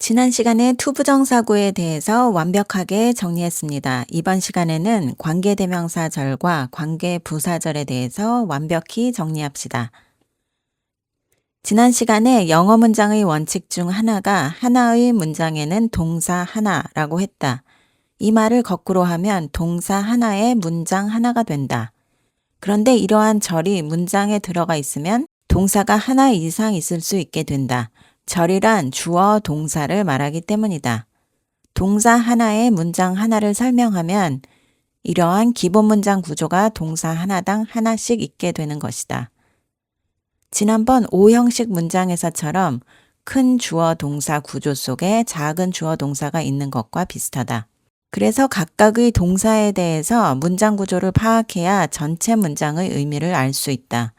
지난 시간에 투부정사구에 대해서 완벽하게 정리했습니다. 이번 시간에는 관계대명사절과 관계부사절에 대해서 완벽히 정리합시다. 지난 시간에 영어 문장의 원칙 중 하나가 하나의 문장에는 동사 하나라고 했다. 이 말을 거꾸로 하면 동사 하나에 문장 하나가 된다. 그런데 이러한 절이 문장에 들어가 있으면 동사가 하나 이상 있을 수 있게 된다. 절이란 주어 동사를 말하기 때문이다. 동사 하나에 문장 하나를 설명하면 이러한 기본 문장 구조가 동사 하나당 하나씩 있게 되는 것이다. 지난번 O형식 문장에서처럼 큰 주어 동사 구조 속에 작은 주어 동사가 있는 것과 비슷하다. 그래서 각각의 동사에 대해서 문장 구조를 파악해야 전체 문장의 의미를 알 수 있다.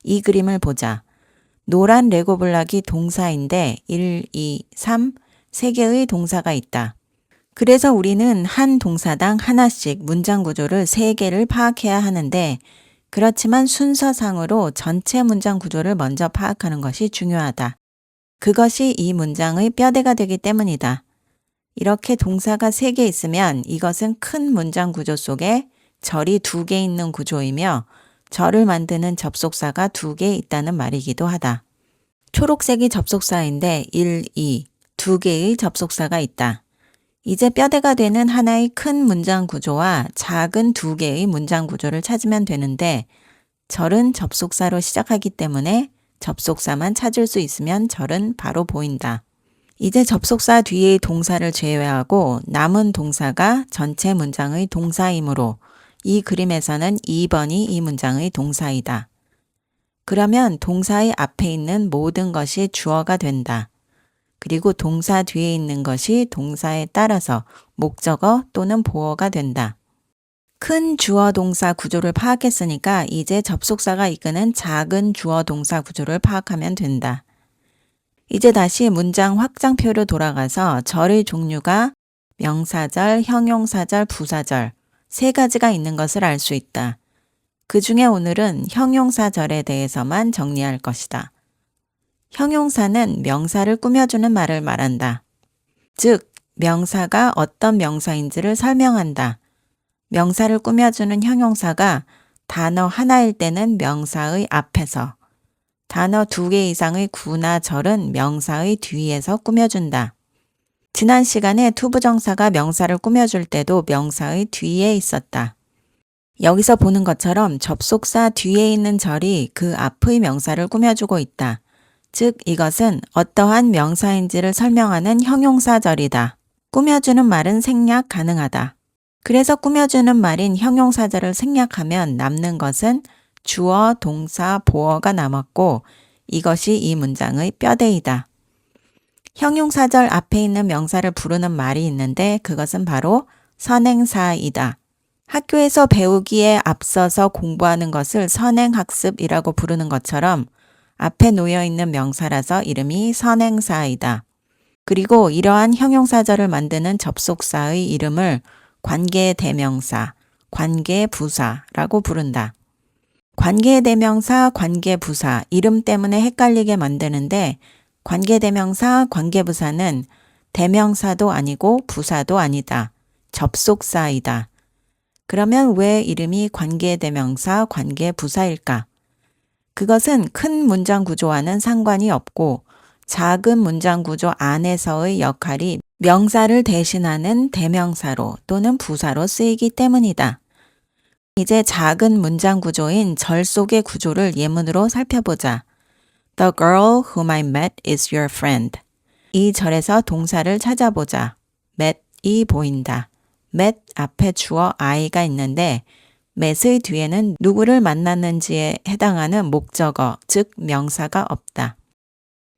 이 그림을 보자. 노란 레고블락이 동사인데 1, 2, 3, 3개의 동사가 있다. 그래서 우리는 한 동사당 하나씩 문장 구조를 3개를 파악해야 하는데 그렇지만 순서상으로 전체 문장 구조를 먼저 파악하는 것이 중요하다. 그것이 이 문장의 뼈대가 되기 때문이다. 이렇게 동사가 3개 있으면 이것은 큰 문장 구조 속에 절이 2개 있는 구조이며 절을 만드는 접속사가 2개 있다는 말이기도 하다. 초록색이 접속사인데 1, 2, 2개의 접속사가 있다. 이제 뼈대가 되는 하나의 큰 문장 구조와 작은 2개의 문장 구조를 찾으면 되는데 절은 접속사로 시작하기 때문에 접속사만 찾을 수 있으면 절은 바로 보인다. 이제 접속사 뒤의 동사를 제외하고 남은 동사가 전체 문장의 동사이므로 이 그림에서는 2번이 이 문장의 동사이다. 그러면 동사의 앞에 있는 모든 것이 주어가 된다. 그리고 동사 뒤에 있는 것이 동사에 따라서 목적어 또는 보어가 된다. 큰 주어 동사 구조를 파악했으니까 이제 접속사가 이끄는 작은 주어 동사 구조를 파악하면 된다. 이제 다시 문장 확장표로 돌아가서 절의 종류가 명사절, 형용사절, 부사절 3가지가 있는 것을 알 수 있다. 그 중에 오늘은 형용사절에 대해서만 정리할 것이다. 형용사는 명사를 꾸며주는 말을 말한다. 즉, 명사가 어떤 명사인지를 설명한다. 명사를 꾸며주는 형용사가 단어 하나일 때는 명사의 앞에서, 단어 2개 이상의 구나 절은 명사의 뒤에서 꾸며준다. 지난 시간에 투부정사가 명사를 꾸며줄 때도 명사의 뒤에 있었다. 여기서 보는 것처럼 접속사 뒤에 있는 절이 그 앞의 명사를 꾸며주고 있다. 즉 이것은 어떠한 명사인지를 설명하는 형용사절이다. 꾸며주는 말은 생략 가능하다. 그래서 꾸며주는 말인 형용사절을 생략하면 남는 것은 주어, 동사, 보어가 남았고 이것이 이 문장의 뼈대이다. 형용사절 앞에 있는 명사를 부르는 말이 있는데 그것은 바로 선행사이다. 학교에서 배우기에 앞서서 공부하는 것을 선행학습이라고 부르는 것처럼 앞에 놓여있는 명사라서 이름이 선행사이다. 그리고 이러한 형용사절을 만드는 접속사의 이름을 관계대명사, 관계부사라고 부른다. 관계대명사, 관계부사 이름 때문에 헷갈리게 만드는데 관계대명사, 관계부사는 대명사도 아니고 부사도 아니다. 접속사이다. 그러면 왜 이름이 관계대명사, 관계부사일까? 그것은 큰 문장 구조와는 상관이 없고 작은 문장 구조 안에서의 역할이 명사를 대신하는 대명사로 또는 부사로 쓰이기 때문이다. 이제 작은 문장 구조인 절 속의 구조를 예문으로 살펴보자. The girl whom I met is your friend. 이 절에서 동사를 찾아보자. met이 보인다. met 앞에 주어 I가 있는데 met의 뒤에는 누구를 만났는지에 해당하는 목적어, 즉 명사가 없다.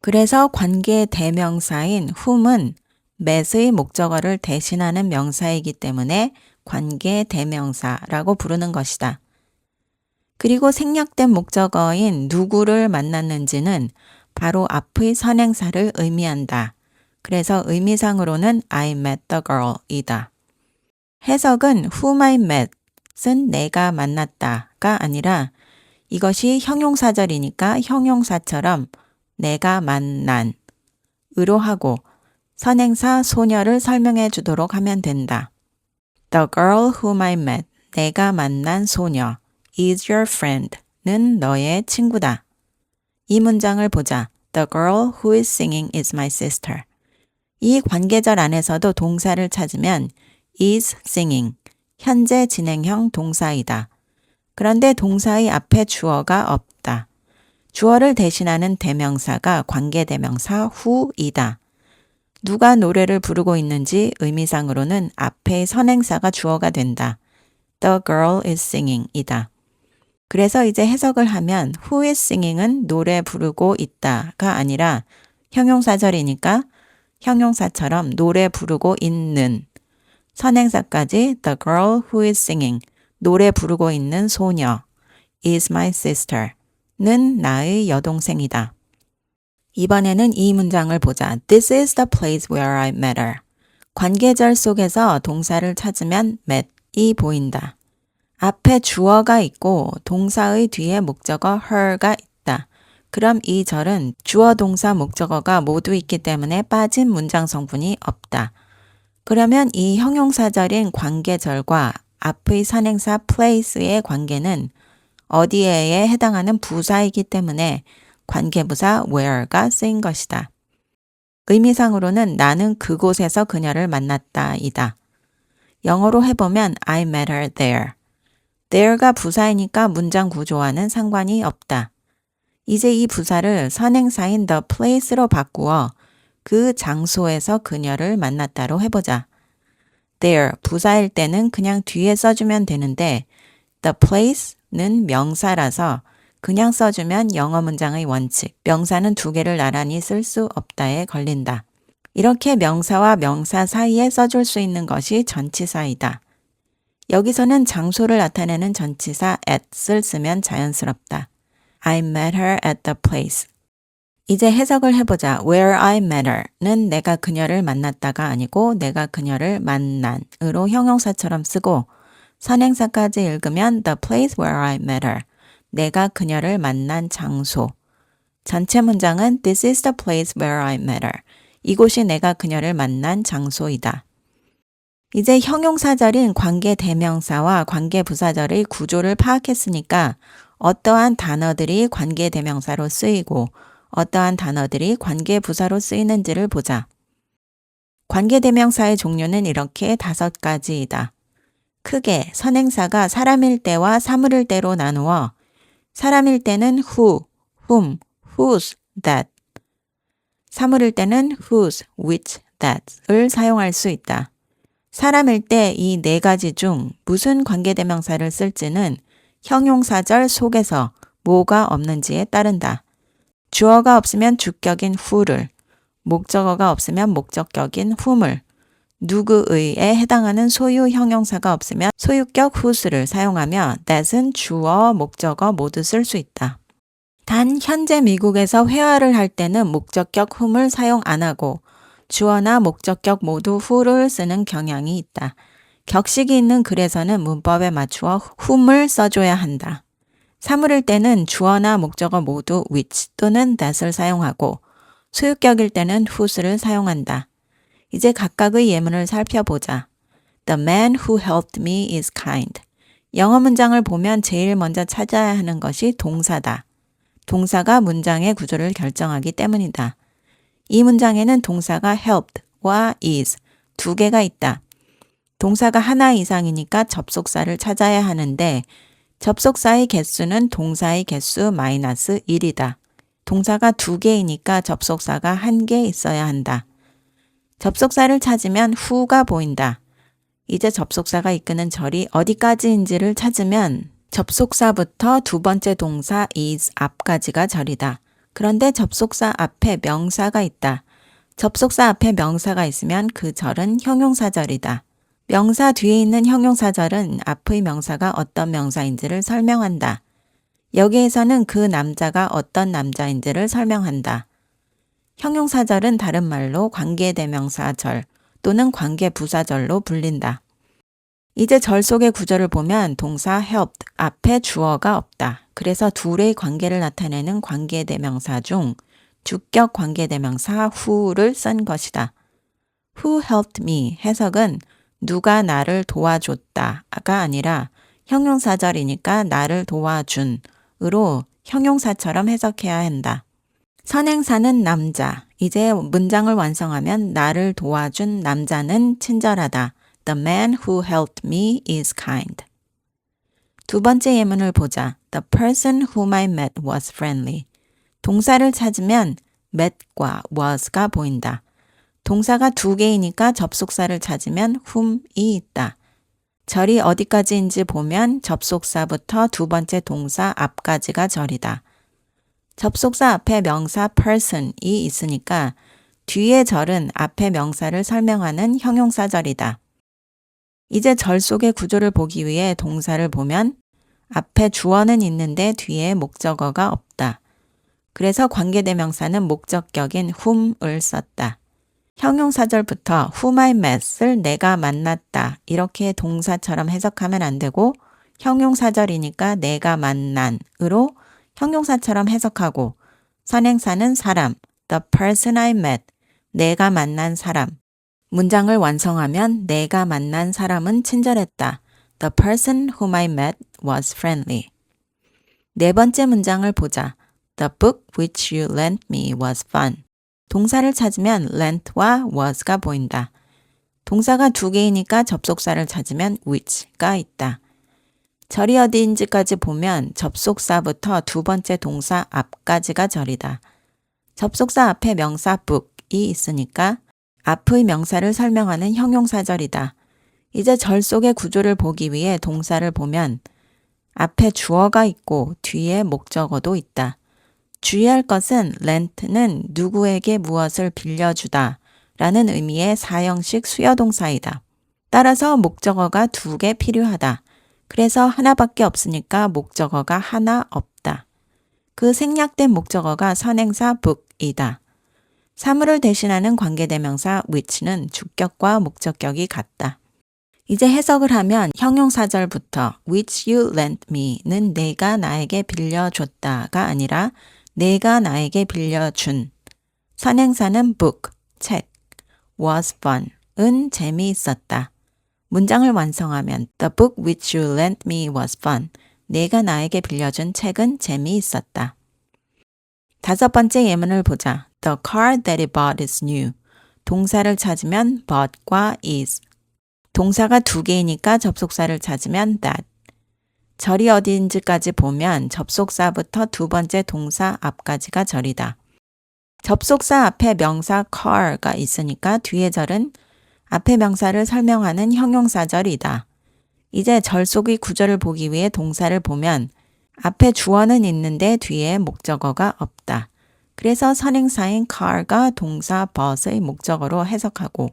그래서 관계 대명사인 whom은 met의 목적어를 대신하는 명사이기 때문에 관계 대명사라고 부르는 것이다. 그리고 생략된 목적어인 누구를 만났는지는 바로 앞의 선행사를 의미한다. 그래서 의미상으로는 I met the girl이다. 해석은 whom I met은 내가 만났다가 아니라 이것이 형용사절이니까 형용사처럼 내가 만난 으로 하고 선행사 소녀를 설명해 주도록 하면 된다. The girl whom I met, 내가 만난 소녀, is your friend, 는 너의 친구다. 이 문장을 보자. The girl who is singing is my sister. 이 관계절 안에서도 동사를 찾으면 is singing, 현재 진행형 동사이다. 그런데 동사의 앞에 주어가 없다. 주어를 대신하는 대명사가 관계대명사 who이다. 누가 노래를 부르고 있는지 의미상으로는 앞에 선행사가 주어가 된다. The girl is singing 이다. 그래서 이제 해석을 하면 who is singing은 노래 부르고 있다가 아니라 형용사절이니까 형용사처럼 노래 부르고 있는 선행사까지 the girl who is singing 노래 부르고 있는 소녀 is my sister 는 나의 여동생이다. 이번에는 이 문장을 보자. This is the place where I met her. 관계절 속에서 동사를 찾으면 met이 보인다. 앞에 주어가 있고 동사의 뒤에 목적어 her가 있다. 그럼 이 절은 주어, 동사, 목적어가 모두 있기 때문에 빠진 문장 성분이 없다. 그러면 이 형용사절인 관계절과 앞의 선행사 place의 관계는 어디에에 해당하는 부사이기 때문에 관계부사 where가 쓰인 것이다. 의미상으로는 나는 그곳에서 그녀를 만났다 이다. 영어로 해보면 I met her there. there가 부사이니까 문장 구조와는 상관이 없다. 이제 이 부사를 선행사인 the place로 바꾸어 그 장소에서 그녀를 만났다로 해보자. there 부사일 때는 그냥 뒤에 써주면 되는데 the place는 명사라서 그냥 써주면 영어 문장의 원칙, 명사는 두 개를 나란히 쓸 수 없다에 걸린다. 이렇게 명사와 명사 사이에 써줄 수 있는 것이 전치사이다. 여기서는 장소를 나타내는 전치사 at을 쓰면 자연스럽다. I met her at the place. 이제 해석을 해보자. Where I met her는 내가 그녀를 만났다가 아니고 내가 그녀를 만난으로 형용사처럼 쓰고 선행사까지 읽으면 the place where I met her. 내가 그녀를 만난 장소. 전체 문장은 This is the place where I met her. 이곳이 내가 그녀를 만난 장소이다. 이제 형용사절인 관계대명사와 관계부사절의 구조를 파악했으니까 어떠한 단어들이 관계대명사로 쓰이고 어떠한 단어들이 관계부사로 쓰이는지를 보자. 관계대명사의 종류는 이렇게 5가지이다. 크게 선행사가 사람일 때와 사물일 때로 나누어 사람일 때는 who, whom, whose, that. 사물일 때는 whose, which, that을 사용할 수 있다. 사람일 때 이 4가지 중 무슨 관계대명사를 쓸지는 형용사절 속에서 뭐가 없는지에 따른다. 주어가 없으면 주격인 who를, 목적어가 없으면 목적격인 whom을, 누구의에 해당하는 소유 형용사가 없으면 소유격 whose를 사용하며 that은 주어, 목적어 모두 쓸 수 있다. 단 현재 미국에서 회화를 할 때는 목적격 whom을 사용 안 하고 주어나 목적격 모두 who를 쓰는 경향이 있다. 격식이 있는 글에서는 문법에 맞추어 whom을 써줘야 한다. 사물일 때는 주어나 목적어 모두 which 또는 that을 사용하고 소유격일 때는 whose를 사용한다. 이제 각각의 예문을 살펴보자. The man who helped me is kind. 영어 문장을 보면 제일 먼저 찾아야 하는 것이 동사다. 동사가 문장의 구조를 결정하기 때문이다. 이 문장에는 동사가 helped와 is 2개가 있다. 동사가 하나 이상이니까 접속사를 찾아야 하는데 접속사의 개수는 동사의 개수 마이너스 1이다. 동사가 2개이니까 접속사가 1개 있어야 한다. 접속사를 찾으면 who가 보인다. 이제 접속사가 이끄는 절이 어디까지인지를 찾으면 접속사부터 두 번째 동사 is 앞까지가 절이다. 그런데 접속사 앞에 명사가 있다. 접속사 앞에 명사가 있으면 그 절은 형용사절이다. 명사 뒤에 있는 형용사절은 앞의 명사가 어떤 명사인지를 설명한다. 여기에서는 그 남자가 어떤 남자인지를 설명한다. 형용사절은 다른 말로 관계대명사절 또는 관계부사절로 불린다. 이제 절 속의 구조를 보면 동사 helped 앞에 주어가 없다. 그래서 둘의 관계를 나타내는 관계대명사 중 주격 관계대명사 who를 쓴 것이다. Who helped me 해석은 누가 나를 도와줬다가 아니라 형용사절이니까 나를 도와준으로 형용사처럼 해석해야 한다. 선행사는 남자. 이제 문장을 완성하면 나를 도와준 남자는 친절하다. The man who helped me is kind. 두 번째 예문을 보자. The person whom I met was friendly. 동사를 찾으면 met과 was가 보인다. 동사가 두 개이니까 접속사를 찾으면 whom이 있다. 절이 어디까지인지 보면 접속사부터 두 번째 동사 앞까지가 절이다. 접속사 앞에 명사 person이 있으니까 뒤에 절은 앞에 명사를 설명하는 형용사절이다. 이제 절 속의 구조를 보기 위해 동사를 보면 앞에 주어는 있는데 뒤에 목적어가 없다. 그래서 관계대명사는 목적격인 whom을 썼다. 형용사절부터 whom I met을 내가 만났다 이렇게 동사처럼 해석하면 안 되고 형용사절이니까 내가 만난으로 형용사처럼 해석하고 선행사는 사람, the person I met, 내가 만난 사람. 문장을 완성하면 내가 만난 사람은 친절했다. The person whom I met was friendly. 네 번째 문장을 보자. The book which you lent me was fun. 동사를 찾으면 lent와 was가 보인다. 동사가 두 개이니까 접속사를 찾으면 which가 있다. 절이 어디인지까지 보면 접속사부터 두 번째 동사 앞까지가 절이다. 접속사 앞에 명사 book이 있으니까 앞의 명사를 설명하는 형용사절이다. 이제 절 속의 구조를 보기 위해 동사를 보면 앞에 주어가 있고 뒤에 목적어도 있다. 주의할 것은 lent는 누구에게 무엇을 빌려주다 라는 의미의 사형식 수여동사이다. 따라서 목적어가 두 개 필요하다. 그래서 하나밖에 없으니까 목적어가 하나 없다. 그 생략된 목적어가 선행사 book이다. 사물을 대신하는 관계대명사 which는 주격과 목적격이 같다. 이제 해석을 하면 형용사절부터 which you lent me는 내가 나에게 빌려줬다가 아니라 내가 나에게 빌려준. 선행사는 book, 책, was fun은 재미있었다. 문장을 완성하면 The book which you lent me was fun. 내가 나에게 빌려준 책은 재미있었다. 다섯 번째 예문을 보자. The car that he bought is new. 동사를 찾으면 bought과 is. 동사가 두 개이니까 접속사를 찾으면 that. 절이 어디인지까지 보면 접속사부터 두 번째 동사 앞까지가 절이다. 접속사 앞에 명사 car가 있으니까 뒤에 절은 앞에 명사를 설명하는 형용사절이다. 이제 절 속의 구조를 보기 위해 동사를 보면 앞에 주어는 있는데 뒤에 목적어가 없다. 그래서 선행사인 car가 동사 bought의 목적어로 해석하고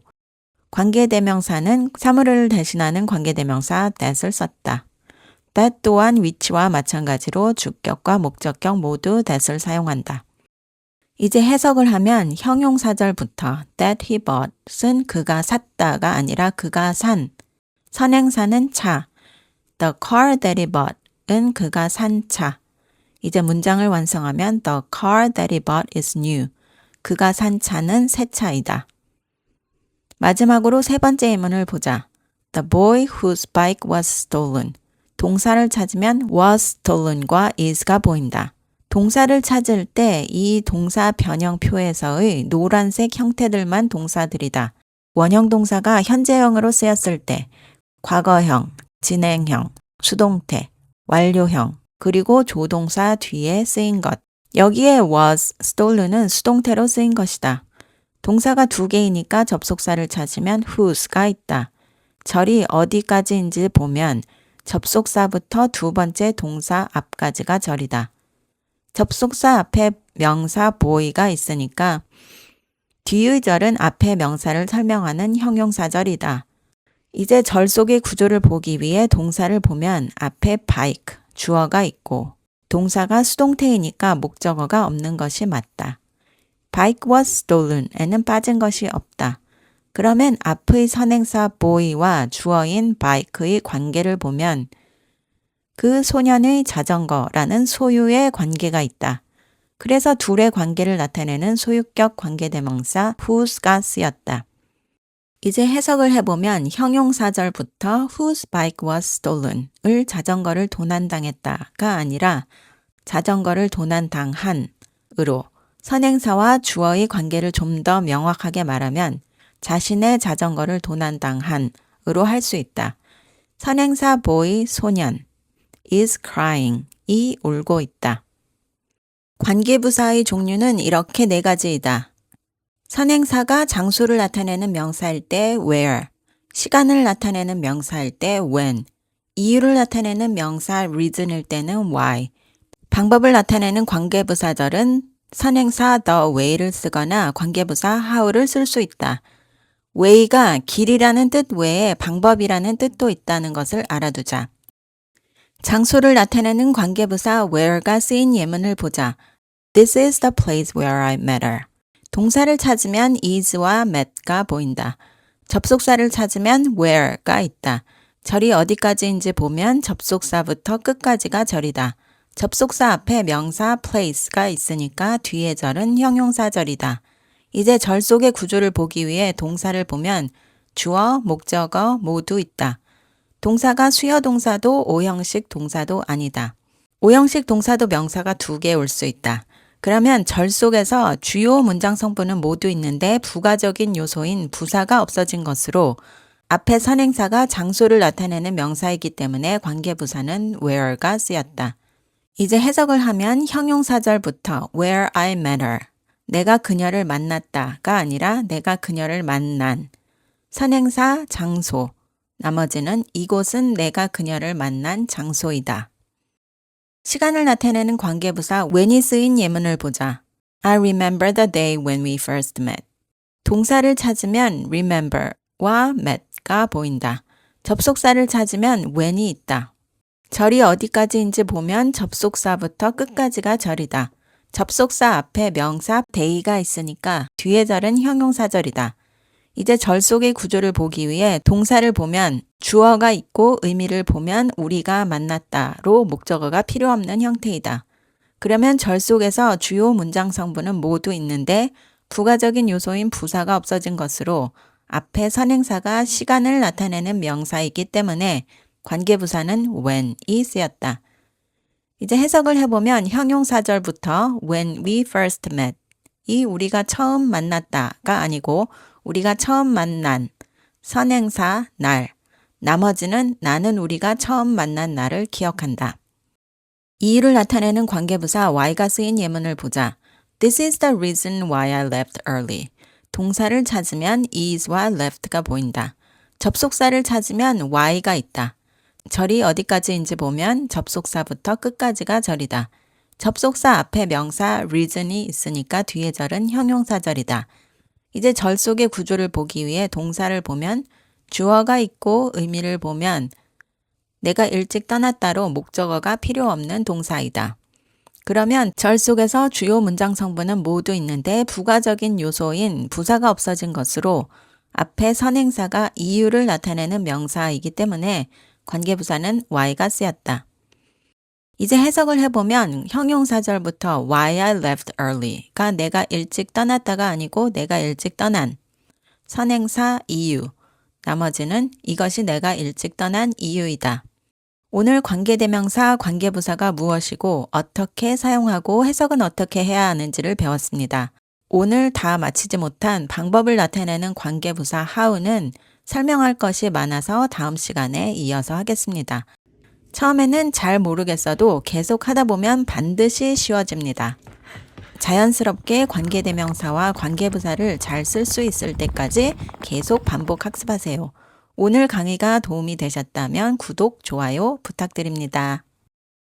관계대명사는 사물을 대신하는 관계대명사 that을 썼다. that 또한 which와 마찬가지로 주격과 목적격 모두 that을 사용한다. 이제 해석을 하면 형용사절부터 that he bought은 그가 샀다가 아니라 그가 산. 선행사는 차. The car that he bought은 그가 산 차. 이제 문장을 완성하면 The car that he bought is new. 그가 산 차는 새 차이다. 마지막으로 세 번째 예문을 보자. The boy whose bike was stolen. 동사를 찾으면 was stolen과 is가 보인다. 동사를 찾을 때 이 동사 변형표에서의 노란색 형태들만 동사들이다. 원형 동사가 현재형으로 쓰였을 때 과거형, 진행형, 수동태, 완료형, 그리고 조동사 뒤에 쓰인 것. 여기에 was stolen은 수동태로 쓰인 것이다. 동사가 두 개이니까 접속사를 찾으면 whose가 있다. 절이 어디까지인지 보면 접속사부터 두 번째 동사 앞까지가 절이다. 접속사 앞에 명사 boy가 있으니까 뒤의 절은 앞에 명사를 설명하는 형용사절이다. 이제 절 속의 구조를 보기 위해 동사를 보면 앞에 bike, 주어가 있고 동사가 수동태이니까 목적어가 없는 것이 맞다. Bike was stolen에는 빠진 것이 없다. 그러면 앞의 선행사 boy와 주어인 bike의 관계를 보면 그 소년의 자전거라는 소유의 관계가 있다. 그래서 둘의 관계를 나타내는 소유격 관계대명사 whose가 쓰였다. 이제 해석을 해보면 형용사절부터 whose bike was stolen을 자전거를 도난당했다가 아니라 자전거를 도난당한으로 선행사와 주어의 관계를 좀 더 명확하게 말하면 자신의 자전거를 도난당한으로 할 수 있다. 선행사 boy 소년 is crying 이 울고 있다. 관계부사의 종류는 이렇게 네 가지이다. 선행사가 장소를 나타내는 명사일 때 where, 시간을 나타내는 명사일 때 when, 이유를 나타내는 명사 reason일 때는 why, 방법을 나타내는 관계부사절은 선행사 the way를 쓰거나 관계부사 how를 쓸 수 있다. way가 길이라는 뜻 외에 방법이라는 뜻도 있다는 것을 알아두자. 장소를 나타내는 관계부사 where가 쓰인 예문을 보자. This is the place where I met her. 동사를 찾으면 is와 met가 보인다. 접속사를 찾으면 where가 있다. 절이 어디까지인지 보면 접속사부터 끝까지가 절이다. 접속사 앞에 명사 place가 있으니까 뒤에 절은 형용사절이다. 이제 절 속의 구조를 보기 위해 동사를 보면 주어, 목적어 모두 있다. 동사가 수요 동사도 오형식 동사도 아니다. 오형식 동사도 명사가 2개 올 수 있다. 그러면 절 속에서 주요 문장 성분은 모두 있는데 부가적인 요소인 부사가 없어진 것으로 앞에 선행사가 장소를 나타내는 명사이기 때문에 관계부사는 where가 쓰였다. 이제 해석을 하면 형용사절부터 where I met her, 내가 그녀를 만났다가 아니라 내가 그녀를 만난, 선행사 장소, 나머지는 이곳은 내가 그녀를 만난 장소이다. 시간을 나타내는 관계부사 when이 쓰인 예문을 보자. I remember the day when we first met. 동사를 찾으면 remember와 met가 보인다. 접속사를 찾으면 when이 있다. 절이 어디까지인지 보면 접속사부터 끝까지가 절이다. 접속사 앞에 명사 day가 있으니까 뒤에 절은 형용사절이다. 이제 절 속의 구조를 보기 위해 동사를 보면 주어가 있고 의미를 보면 우리가 만났다로 목적어가 필요 없는 형태이다. 그러면 절 속에서 주요 문장 성분은 모두 있는데 부가적인 요소인 부사가 없어진 것으로 앞에 선행사가 시간을 나타내는 명사이기 때문에 관계부사는 when이 쓰였다. 이제 해석을 해보면 형용사절부터 when we first met 이 우리가 처음 만났다가 아니고 우리가 처음 만난, 선행사 날, 나머지는 나는 우리가 처음 만난 날을 기억한다. 이유를 나타내는 관계부사 why가 쓰인 예문을 보자. This is the reason why I left early. 동사를 찾으면 is와 left가 보인다. 접속사를 찾으면 why가 있다. 절이 어디까지인지 보면 접속사부터 끝까지가 절이다. 접속사 앞에 명사 reason이 있으니까 뒤에 절은 형용사절이다. 이제 절 속의 구조를 보기 위해 동사를 보면 주어가 있고 의미를 보면 내가 일찍 떠났다로 목적어가 필요 없는 동사이다. 그러면 절 속에서 주요 문장 성분은 모두 있는데 부가적인 요소인 부사가 없어진 것으로 앞에 선행사가 이유를 나타내는 명사이기 때문에 관계부사는 why가 쓰였다. 이제 해석을 해보면 형용사절부터 why I left early가 내가 일찍 떠났다가 아니고 내가 일찍 떠난, 선행사 이유, 나머지는 이것이 내가 일찍 떠난 이유이다. 오늘 관계대명사, 관계부사가 무엇이고 어떻게 사용하고 해석은 어떻게 해야 하는지를 배웠습니다. 오늘 다 마치지 못한 방법을 나타내는 관계부사 how는 설명할 것이 많아서 다음 시간에 이어서 하겠습니다. 처음에는 잘 모르겠어도 계속 하다 보면 반드시 쉬워집니다. 자연스럽게 관계대명사와 관계부사를 잘 쓸 수 있을 때까지 계속 반복 학습하세요. 오늘 강의가 도움이 되셨다면 구독, 좋아요 부탁드립니다.